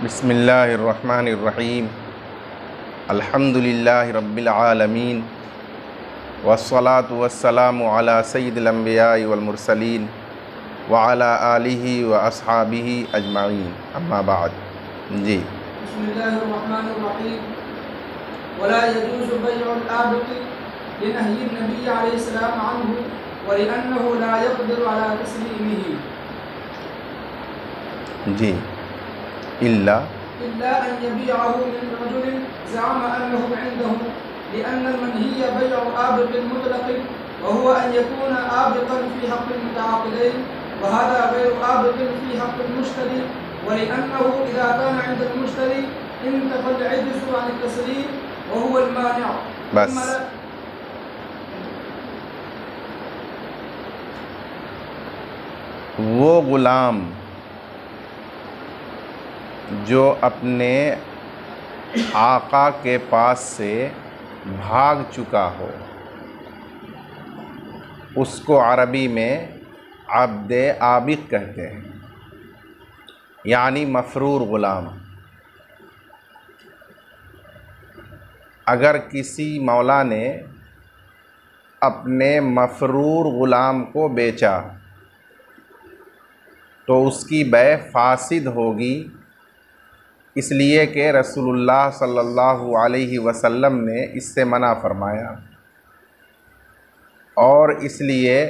बिस्मिल्लाहिर्रहमानिर्रहीम। अल्हम्दुलिल्लाहि रब्बिल आलमीन वस्सलातु वस्सलामु अला सय्यिदिल अंबियाइ वल मुरसलीन व अला आलिहि व अस्हाबिहि अजमाइन, अम्मा बाद। जी, बिस्मिल्लाहिर्रहमानिर्रहीम। वला यजूज़ु बैउल आबिक़ लिनहयि नबी अलैहिस्सलाम अन्हु व लिअन्नहु ला यक़दिरु अला तस्लीमिही। जी, इल्ला अन यबीअहु मिन रजुलिन ज़अम अन्नहु इंदहु लिअन्न अल-मनहिय बैउ आबिक़िल मुतलक़ व हुवा अन यकून आबिक़न फ़ी हक़्क़िल मुतआक़िदैन व हाज़ा गैरु आबिक़िन फ़ी हक़्क़िल मुश्तरी व लिअन्नहु इज़ा कान इंदल मुश्तरी इंतफ़ल इज्ज़ु अन तस्लीम व हुवा अल-मानिअ। बस। वो ग़ुलाम जो अपने आका के पास से भाग चुका हो, उसको अरबी में अब्दे आबिक कहते हैं, यानी मफरूर ग़ुलाम। अगर किसी मौला ने अपने मफरूर ग़ुलाम को बेचा तो उसकी बै फासिद होगी, इसलिए कि रसूलुल्लाह सल्लल्लाहु अलैहि वसल्लम ने इससे मना फरमाया, और इसलिए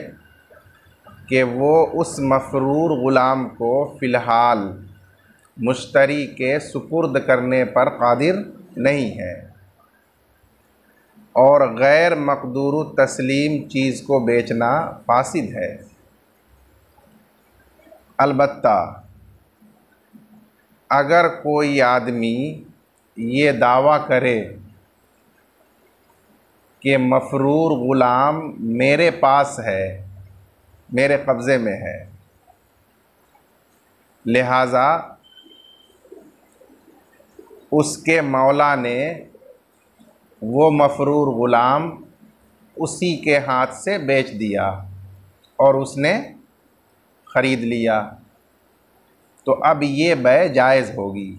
कि वो उस मफरूर ग़ुलाम को फ़िलहाल मुश्तरी के सुपुर्द करने पर क़ादिर नहीं है, और गैर मक़दूर तस्लीम चीज़ को बेचना फासिद है। अलबत्ता अगर कोई आदमी ये दावा करे कि मफरूर ग़ुलाम मेरे पास है, मेरे कब्ज़े में है, लिहाजा उसके मौला ने वो मफरूर ग़ुलाम उसी के हाथ से बेच दिया और उसने ख़रीद लिया, तो अब ये बै जायज़ होगी,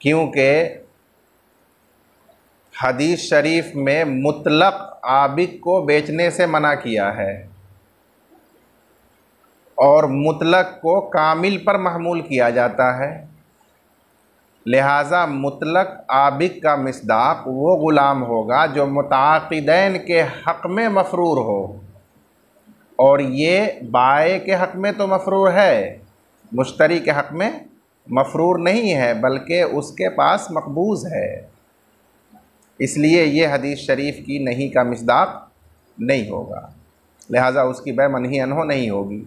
क्योंकि हदीस शरीफ में मुतलक आबिक को बेचने से मना किया है और मुतलक को कामिल पर महमूल किया जाता है। लिहाजा मुतलक आबिक का मिस्दाक वो ग़ुलाम होगा जो मुताक़िदैन के हक़ में मफरूर हो, और ये बाए के हक़ में तो मफरूर है, मुश्तरी के हक़ में मफरूर नहीं है, बल्कि उसके पास मक़बूज़ है। इसलिए ये हदीस शरीफ की नहीं का मिस्दाक नहीं होगा, लिहाजा उसकी बै मनही अन्हो नहीं होगी।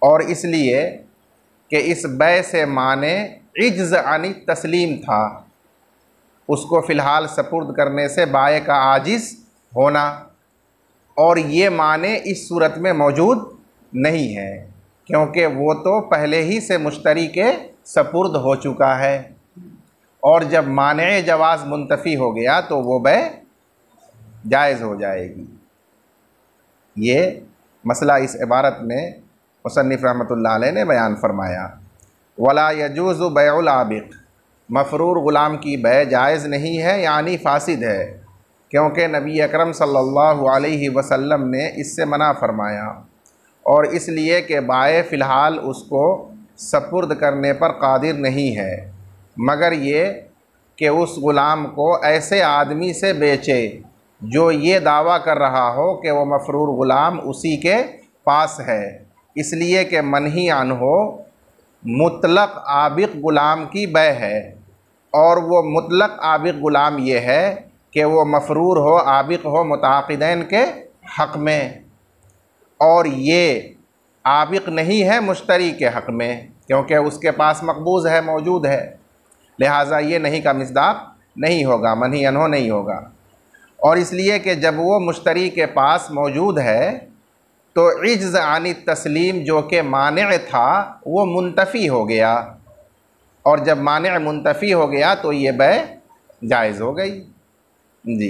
और इसलिए कि इस बै से माने इज्ज़ अनी तस्लीम था, उसको फ़िलहाल सपुर्द करने से बाए का आजिज़ होना, और ये माने इस सूरत में मौजूद नहीं है, क्योंकि वो तो पहले ही से मुश्तरी के सपुर्द हो चुका है, और जब माने जवाज़ मुंतफ़ी हो गया तो वो बै जायज़ हो जाएगी। ये मसला इस इबारत में मुसन्निफ़ रहमतुल्लाह अलैह ने बयान फरमाया। वला यजूज़ु बैउल आबिक़, मफरूर ग़ुलाम की बै जायज़ नहीं है, यानी फासिद है, क्योंकि नबी अकरम सल्लल्लाहु अलैहि वसल्लम ने इससे मना फरमाया, और इसलिए कि बाए फ़िलहाल उसको सपुर्द करने पर क़ादिर नहीं है, मगर ये कि उस ग़ुलाम को ऐसे आदमी से बेचे जो ये दावा कर रहा हो कि वो मफरूर ग़ुलाम उसी के पास है, इसलिए कि मनही अन्हो मुतलक आबिक ग़ुलाम की बै है, और वो मुतलक आबिक ग़ुलाम ये है कि वो मफरूर हो, आबिक हो मुताक़िदैन के हक़ में, और ये आबिक नहीं है मुश्तरी के हक़ में, क्योंकि उसके पास मक़बूज़ है, मौजूद है, लिहाजा ये नहीं का मिस्दाक नहीं होगा, मनही अन्हो नहीं होगा। और इसलिए कि जब वो मुश्तरी के पास मौजूद है तो इज्ज़ आनी तस्लीम जो कि मानिअ था वो मुंतफ़ी हो गया, और जब मानिअ मुंतफ़ी हो गया तो ये बै जायज़ हो गई। जी,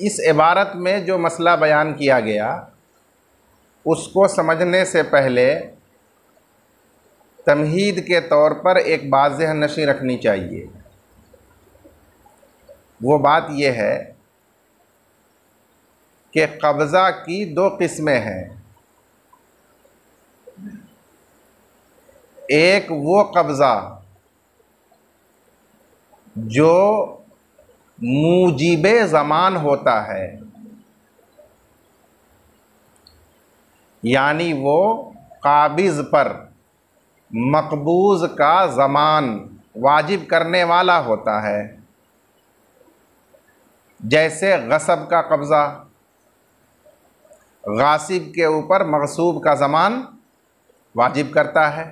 इस इबारत में जो मसला बयान किया गया उसको समझने से पहले तमहीद के तौर पर एक बात ज़हन नशी रखनी चाहिए। वो बात ये है कि कब्ज़ा की दो किस्में हैं। एक वो कब्ज़ा जो मूजिबे ज़मान होता है, यानी वो काबिज़ पर मकबूज़ का ज़मान वाजिब करने वाला होता है, जैसे गसब का कब्ज़ा, गासिब के ऊपर मगसूब का ज़मान वाजिब करता है।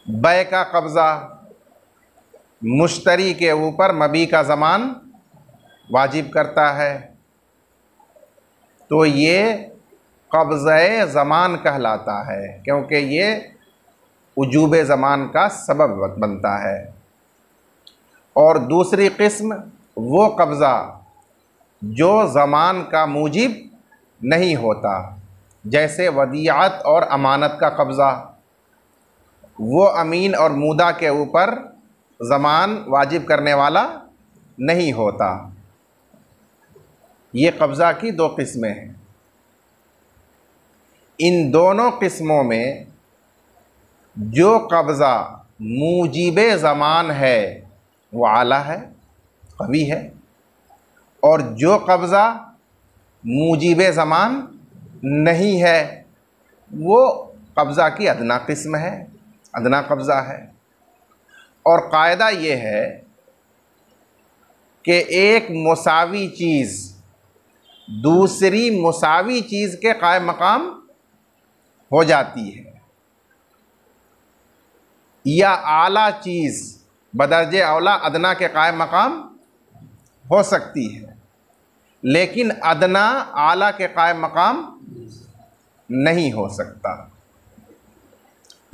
बै का कब्ज़ा मुश्तरी के ऊपर मबी का ज़मान वाजिब करता है। तो ये कब्ज़े ज़मान कहलाता है, क्योंकि ये उजूब ज़मान का सबब बनता है। और दूसरी किस्म वो कब्ज़ा जो ज़मान का मूजिब नहीं होता, जैसे वदियात और अमानत का कब्ज़ा, वो अमीन और मूदा के ऊपर ज़मान वाजिब करने वाला नहीं होता। ये कब्ज़ा की दो किस्में हैं। इन दोनों किस्मों में जो कब्ज़ा मूजिबे ज़मान है वो आला है, कवी है, और जो कब्ज़ा मूजिबे ज़मान नहीं है वो कब्ज़ा की अदना किस्म है, अदना कब्ज़ा है। और कायदा ये है कि एक मुसावी चीज़ दूसरी मुसावी चीज़ के कायम मकाम हो जाती है, या आला चीज़ बदर्जे औला अदना के कायम मकाम हो सकती है, लेकिन अदना आला के कायम मकाम नहीं हो सकता।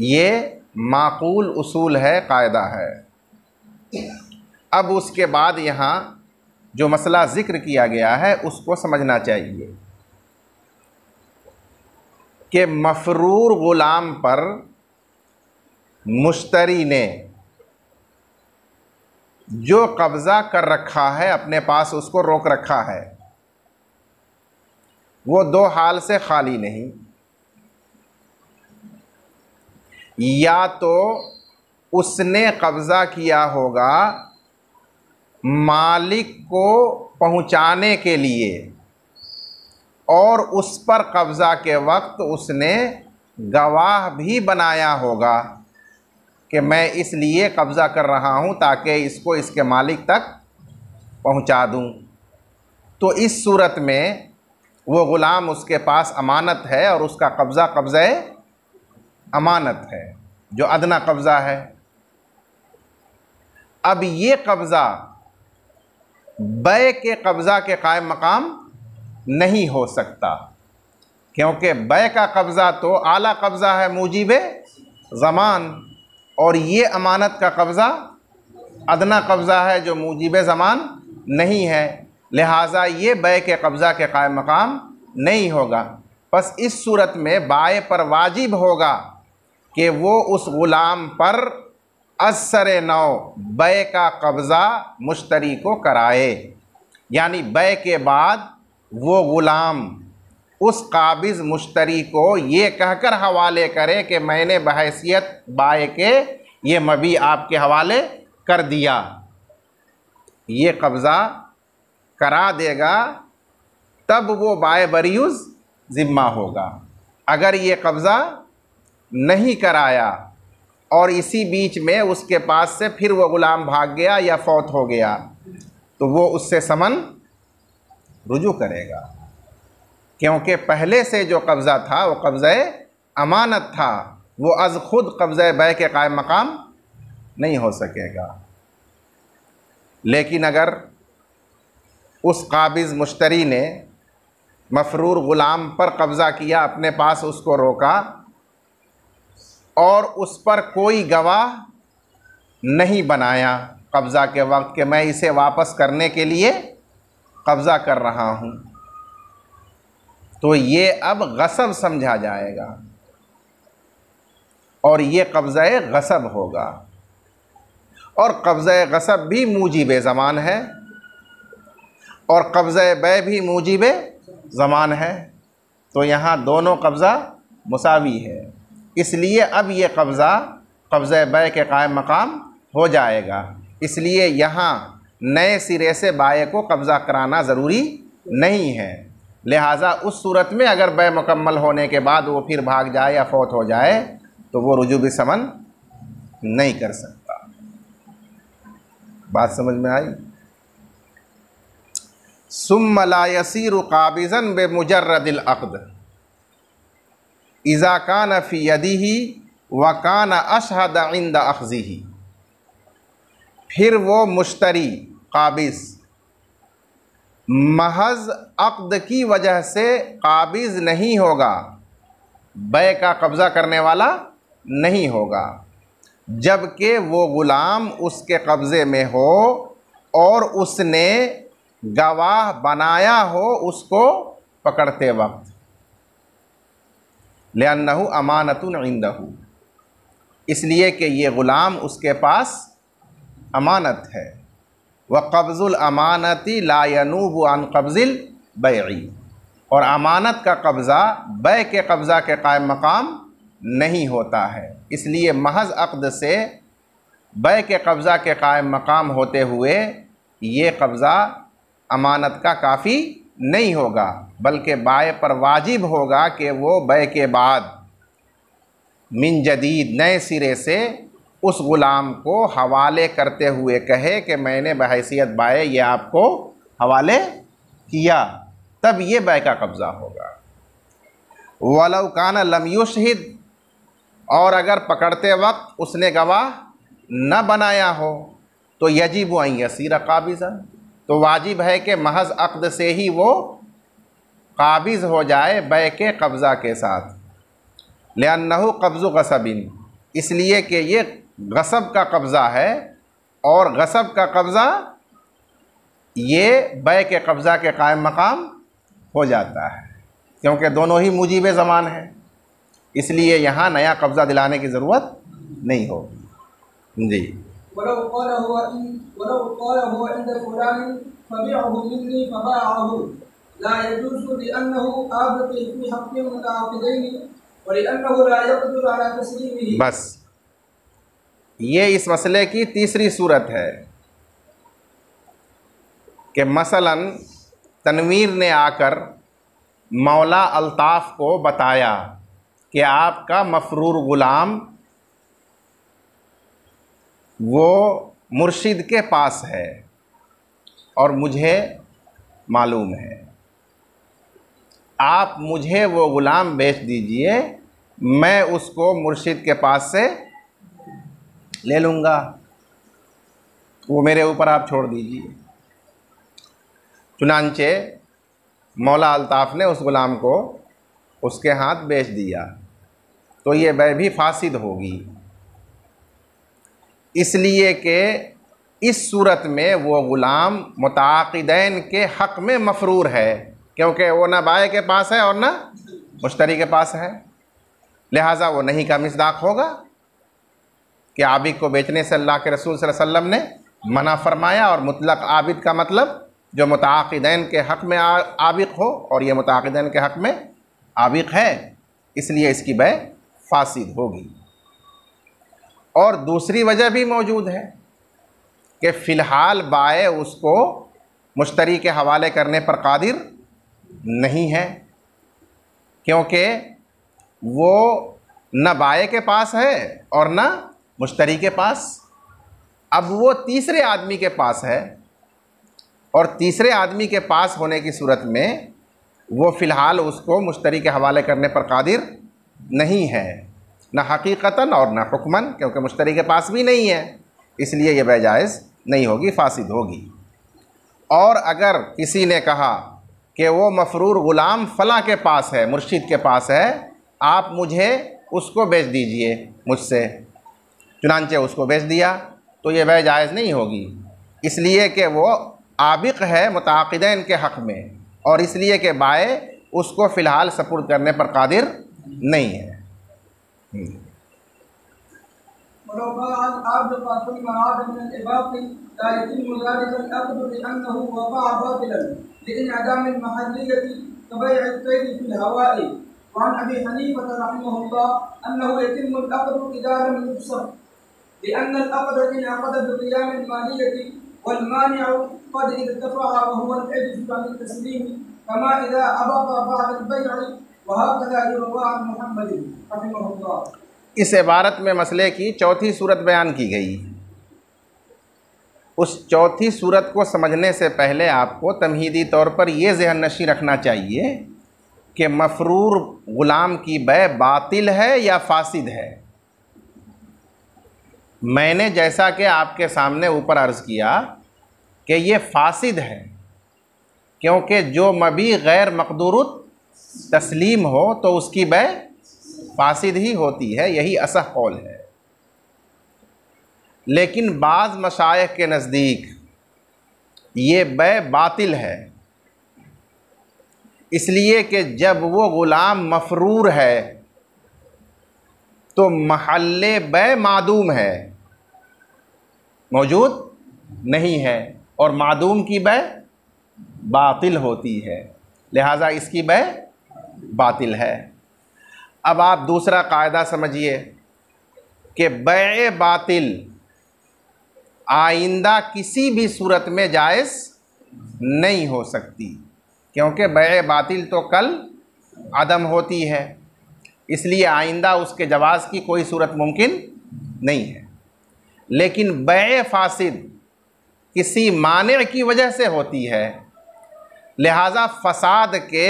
ये माकूल उसूल है, कायदा है। अब उसके बाद यहाँ जो मसला ज़िक्र किया गया है उसको समझना चाहिए कि मफरूर ग़ुलाम पर मुश्तरी ने जो कब्ज़ा कर रखा है अपने पास, उसको रोक रखा है, वो दो हाल से खाली नहीं। या तो उसने कब्ज़ा किया होगा मालिक को पहुंचाने के लिए, और उस पर कब्ज़ा के वक्त उसने गवाह भी बनाया होगा कि मैं इसलिए कब्ज़ा कर रहा हूं ताकि इसको इसके मालिक तक पहुंचा दूं। तो इस सूरत में वो ग़ुलाम उसके पास अमानत है और उसका कब्ज़ा कब्ज़े अमानत है, जो अदना कब्ज़ा है। अब ये कब्ज़ा बै के कब्ज़ा के कायम मकाम नहीं हो सकता, क्योंकि बै का कब्ज़ा तो आला कब्ज़ा है मूजिबे ज़मान, और ये अमानत का कब्ज़ा अदना कब्ज़ा है जो मूजिबे ज़मान नहीं है। लिहाजा ये बै के कब्ज़ा के कायम मकाम नहीं होगा। बस इस सूरत में बाए पर वाजिब होगा कि वो उस ग़ुलाम पर असर नौ बै का कब्ज़ा मुश्तरी को कराए, यानी बै के बाद वो ग़ुलाम उस काबिज़ मुश्तरी को ये कहकर हवाले करे कि मैंने बहैसियत बाए के ये मबी आपके हवाले कर दिया। ये कब्ज़ा करा देगा तब वो बाए बरियुज़ ज़िम्मा होगा। अगर ये कब्ज़ा नहीं कराया और इसी बीच में उसके पास से फिर वो ग़ुलाम भाग गया या फौत हो गया, तो वो उससे समन रुजू करेगा, क्योंकि पहले से जो कब्ज़ा था वो कब्ज़े अमानत था, वो अज़ खुद कब्ज़े बै के कायम मकाम नहीं हो सकेगा। लेकिन अगर उस काबिज़ मुश्तरी ने मफरूर ग़ुलाम पर कब्ज़ा किया, अपने पास उसको रोका और उस पर कोई गवाह नहीं बनाया कब्ज़ा के वक्त कि मैं इसे वापस करने के लिए कब्ज़ा कर रहा हूँ, तो ये अब गसब समझा जाएगा और ये कब्ज़ा गसब होगा। और कब्ज़ा गसब भी मूजिब ज़मान है और कब्ज़ा बै भी मूजिब ज़मान है, तो यहाँ दोनों कब्ज़ा मुसावी है। इसलिए अब ये कब्ज़ा बै के कायम मकाम हो जाएगा। इसलिए यहाँ नए सिरे से बाय को कब्ज़ा कराना ज़रूरी नहीं है। लिहाजा उस सूरत में अगर बै मुकम्मल होने के बाद वो फिर भाग जाए या फौत हो जाए तो वो रुजू भी समन नहीं कर सकता। बात समझ में आई? सुम्मा ला यसीरु काबिज़न बेमुजर्रदिल अक़्द इज़ा कान फ़ी यदिही व कान अशहद इंद अख़्ज़िही। फिर वो मुश्तरी काबिज़ महज अक़्द की वजह से काबिज़ नहीं होगा, बै का कब्ज़ा करने वाला नहीं होगा, जबकि वो ग़ुलाम उसके कब्ज़े में हो और उसने गवाह बनाया हो उसको पकड़ते वक्त। लिअन्नहु अमानतुन इंदहु, इसलिए कि ये ग़ुलाम उसके पास अमानत है। व कब्ज़ुल अमानती ला यनूबु अन कब्ज़िल बैई, और अमानत का कब्ज़ा बै के कब्ज़ा के कायम मकाम नहीं होता है। इसलिए महज अक़्द से बै के कब्ज़ा के कायम मकाम होते हुए ये कब्ज़ा अमानत का काफ़ी नहीं होगा, बल्कि बाय पर वाजिब होगा कि वो बै के बाद मिन जदीद नए सिरे से उस ग़ुलाम को हवाले करते हुए कहे कि मैंने बहैसियत बाय ये आपको हवाले किया, तब ये बै का कब्ज़ा होगा। वलौ कान लम युशहिद, और अगर पकड़ते वक्त उसने गवाह न बनाया हो तो यजिब अन यसीर काबिज़न, तो वाजिब है कि महज अक़्द से ही वो काबिज़ हो जाए बै के कब्ज़ा के साथ। लिअन्नहु कब्ज़ु गसबिन, इसलिए कि ये गसब का कब्ज़ा है और गसब का कब्ज़ा ये बै के कब्ज़ा के कायम मकाम हो जाता है, क्योंकि दोनों ही मुजीब ज़मान है। इसलिए यहाँ नया कब्ज़ा दिलाने की ज़रूरत नहीं होगी। जी। बस ये इस मसले की तीसरी सूरत है कि मसलन तनवीर ने आकर मौला अल्ताफ़ को बताया कि आपका मफरूर ग़ुलाम वो मुर्शिद के पास है और मुझे मालूम है, आप मुझे वो ग़ुलाम बेच दीजिए, मैं उसको मुर्शिद के पास से ले लूँगा, वो मेरे ऊपर आप छोड़ दीजिए। चुनांचे मौला अल्ताफ़ ने उस ग़ुलाम को उसके हाथ बेच दिया, तो ये बै भी फासिद होगी। इसलिए कि इस सूरत में वो ग़ुलाम मुताक़िदैन के हक़ में मफरूर है, क्योंकि वो ना बाय के पास है और ना मुश्तरी के पास है। लिहाजा वो नहीं का मिसदाक होगा कि आबिद को बेचने से अल्लाह के रसूल सल्लल्लाहु अलैहि वसल्लम ने मना फरमाया, और मुतलक आबिद का मतलब जो मुताक़िदैन के हक़ में आबिक हो, और ये मुताक़िदैन के हक़ में आबिक है, इसलिए इसकी बै फासिद होगी। और दूसरी वजह भी मौजूद है कि फ़िलहाल बाय उसको मुश्तरी के हवाले करने पर कादिर नहीं है, क्योंकि वो न बाय के पास है और न मुश्तरी के पास। अब वो तीसरे आदमी के पास है, और तीसरे आदमी के पास होने की सूरत में वो फ़िलहाल उसको मुश्तरी के हवाले करने पर कादिर नहीं है, न हकीकतन और न हुक्मन, क्योंकि मुश्तरी के पास भी नहीं है, इसलिए यह बै जायज़ नहीं होगी, फासिद होगी। और अगर किसी ने कहा कि वो मफरूर ग़ुलाम फ़लाँ के पास है, मुर्शिद के पास है, आप मुझे उसको बेच दीजिए मुझसे, चुनांचे उसको बेच दिया, तो ये बै जायज़ नहीं होगी, इसलिए कि वो आबिक है मुताक़िदैन के हक़ में, और इसलिए कि बाय उसको फ़िलहाल सपुर्द करने पर कादिर नहीं है। इस इबारत में मसले की चौथी सूरत बयान की गई। उस चौथी सूरत को समझने से पहले आपको तमहीदी तौर पर यह ज़हन नशी रखना चाहिए कि मफरूर ग़ुलाम की बै बातिल है या फासिद है। मैंने जैसा कि आपके सामने ऊपर अर्ज़ किया कि ये फासिद है, क्योंकि जो मबी गैर मक़दूरुत तस्लीम हो तो उसकी बै फासिद ही होती है, यही असह कौल है। लेकिन बाज़ मशाइख के नज़दीक ये बै बातिल है, इसलिए कि जब वो ग़ुलाम मफरूर है तो महल्ले बै मादूम है, मौजूद नहीं है, और मादूम की बै बातिल होती है, लिहाजा इसकी बै बातिल है। अब आप दूसरा कायदा समझिए कि बै बातिल आइंदा किसी भी सूरत में जायज़ नहीं हो सकती, क्योंकि बै बातिल तो कल अदम होती है, इसलिए आइंदा उसके जवाज़ की कोई सूरत मुमकिन नहीं है। लेकिन बै फासिद किसी माने की वजह से होती है, लिहाजा फ़साद के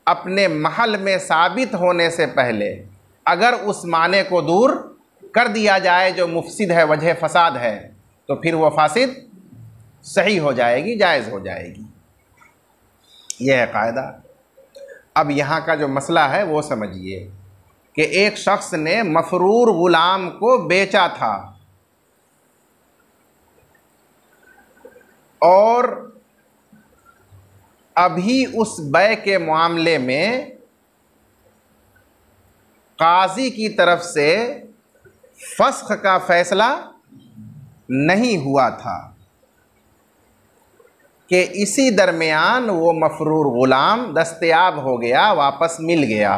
अपने महल में साबित होने से पहले अगर उस माने को दूर कर दिया जाए जो मुफसिद है, वजह फ़साद है, तो फिर वो फासिद सही हो जाएगी, जायज़ हो जाएगी। यह है कायदा। अब यहाँ का जो मसला है वो समझिए कि एक शख्स ने मफरूर ग़ुलाम को बेचा था और अभी उस बै के मामले में काजी की तरफ से फस्ख का फ़ैसला नहीं हुआ था कि इसी दरमियान वो मफरूर ग़ुलाम दस्तयाब हो गया, वापस मिल गया,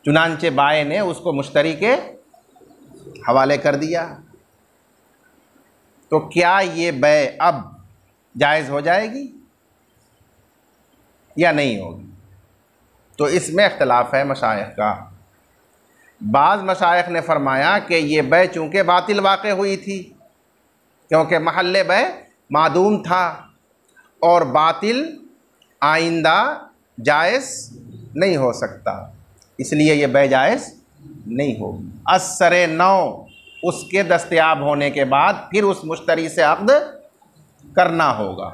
चुनांचे बाय ने उसको मुश्तरी के हवाले कर दिया, तो क्या ये बै अब जायज़ हो जाएगी या नहीं होगी? तो इसमें इख्तलाफ है मशाइख का। बाज़ मशाइख ने फरमाया कि ये बै चूँकि बातिल वाक़े हुई थी, क्योंकि महल्ले बै मादूम था और बातिल आइंदा जायज़ नहीं हो सकता, इसलिए ये बै जायज़ नहीं होगी। असरे नौ उसके दस्तयाब होने के बाद फिर उस मुश्तरी से अक़्द करना होगा।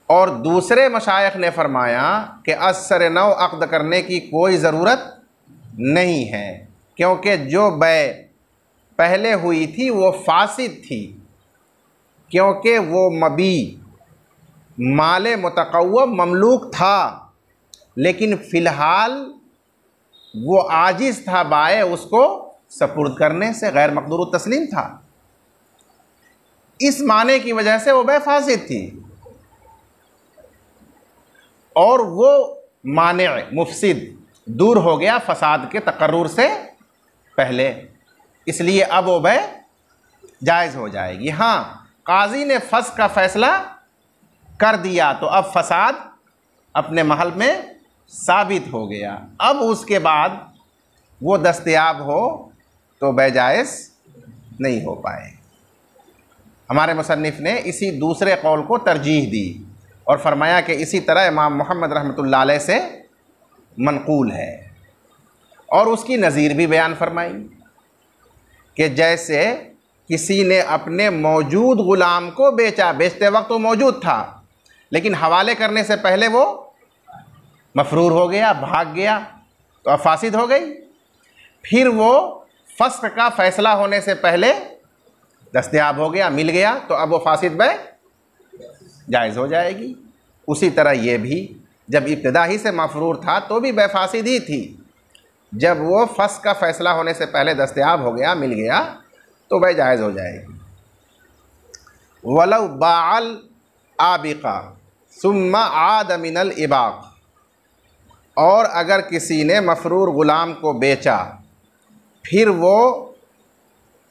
और दूसरे मशाइख ने फरमाया कि असर नौ अक़्द करने की कोई ज़रूरत नहीं है, क्योंकि जो बै पहले हुई थी वो फासिद थी, क्योंकि वो मबी माले मुतक़व्वम ममलूक था, लेकिन फ़िलहाल वो आजिज़ था बाय उसको सपुर्द करने से, गैर मक़दूर तस्लीम था। इस माने की वजह से वो बै फासिद थी और वो माने मुफसिद दूर हो गया फ़साद के तकर्रुर से पहले, इसलिए अब वो बै जायज़ हो जाएगी। हाँ, काजी ने फस्ख का फ़ैसला कर दिया तो अब फ़साद अपने महल में साबित हो गया, अब उसके बाद वो दस्तयाब हो तो बै जायज़ नहीं हो पाए। हमारे मुसन्निफ़ ने इसी दूसरे कौल को तरजीह दी और फरमाया कि इसी तरह इमाम मोहम्मद रहमतुल्लाह अलैह से मनक़ूल है, और उसकी नज़ीर भी बयान फरमाई कि जैसे किसी ने अपने मौजूद ग़ुलाम को बेचा, बेचते वक्त वो मौजूद था, लेकिन हवाले करने से पहले वो मफरूर हो गया, भाग गया, तो अब फासिद हो गई। फिर वो फ़स्ख का फ़ैसला होने से पहले दस्तयाब हो गया, मिल गया, तो अब वो फासिद बैह जायज़ हो जाएगी। उसी तरह ये भी जब इब्तिदा ही से मफरूर था तो भी बेफासिद ही थी, जब वो फ़स्ख का फ़ैसला होने से पहले दस्तयाब हो गया, मिल गया, तो वह जायज़ हो जाएगी। वलौ बाअल आबिका सुम्मा आद मिनल इबाक, और अगर किसी ने मफरूर ग़ुलाम को बेचा फिर वो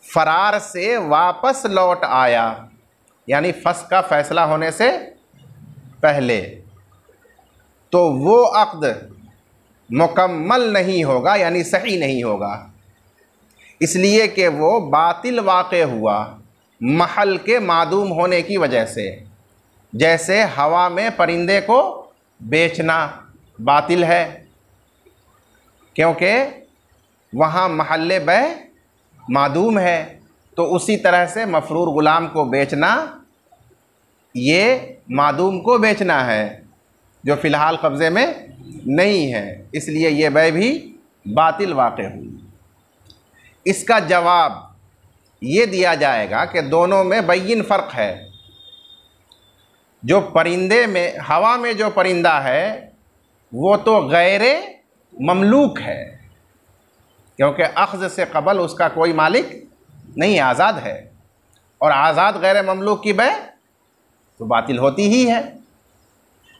फ़रार से वापस लौट आया, यानी फ़स्ख का फ़ैसला होने से पहले, तो वो अक़्द मुकम्मल नहीं होगा, यानी सही नहीं होगा, इसलिए कि वो बातिल वाक़े हुआ महल के मादूम होने की वजह से। जैसे हवा में परिंदे को बेचना बातिल है, क्योंकि वहाँ महल्ले बैह मादूम है, तो उसी तरह से मफरूर ग़ुलाम को बेचना ये मादूम को बेचना है जो फ़िलहाल कब्ज़े में नहीं है, इसलिए ये बैह भी बातिल वाक़े हुई। इसका जवाब ये दिया जाएगा कि दोनों में बैयिन फ़र्क है। जो परिंदे में, हवा में जो परिंदा है वो तो गैर ममलूक है, क्योंकि अख़ज़ से क़बल उसका कोई मालिक नहीं, आज़ाद है, और आज़ाद गैर ममलूक की बैह तो बातिल होती ही है।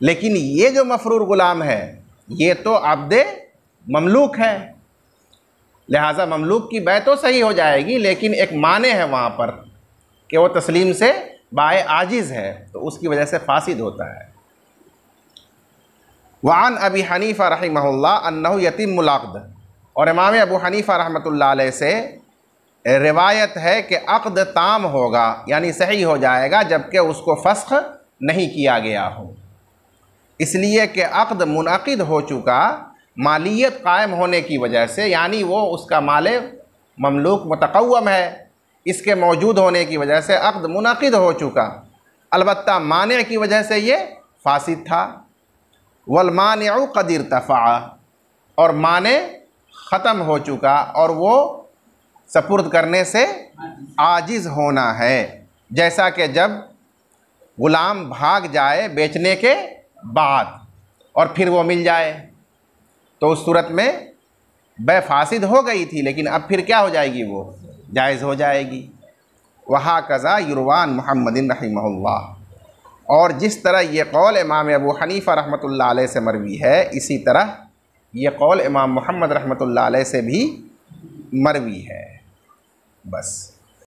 लेकिन ये जो मफरूर ग़ुलाम है ये तो अब्दे ममलूक है, लिहाजा ममलूक की बैह तो सही हो जाएगी, लेकिन एक माने है वहाँ पर कि वो तस्लीम से बाए आजिज़ है, तो उसकी वजह से फासिद होता है। वान अबी हनीफ़ा रहिमहुल्लाह अन्नहु यतीमुल अक़्द, और इमाम अबू हनीफ़ा रहमतुल्लाह अलैह से रिवायत है कि अक़्द ताम होगा, यानी सही हो जाएगा, जबकि उसको फ़स्ख़ नहीं किया गया हो, इसलिए कि अक़्द मुनअक़िद हो चुका मालियत कायम होने की वजह से, यानी वो उसका माले ममलूक मुतक़व्वम है, इसके मौजूद होने की वजह से अक़्द मुनअक़िद हो चुका। अलबत्ता माने की वजह से ये फासिद था। वल मानिउ क़द इर्तफ़अ, और माने ख़त्म हो चुका और वो सपुर्द करने से आजिज़ होना है। जैसा कि जब ग़ुलाम भाग जाए बेचने के बाद और फिर वो मिल जाए, तो उस सूरत में बैह फासिद हो गई थी, लेकिन अब फिर क्या हो जाएगी, वो जायज़ हो जाएगी। वहा कज़ा युरवान मुहम्मदिन रहिमहुल्लाह, और जिस तरह ये कौल इमाम अबू हनीफ़ा रहमतुल्लाह अलैह से मरवी है, इसी तरह ये कौल इमाम मुहम्मद रहमतुल्लाह अलैह से भी मरवी है। बस।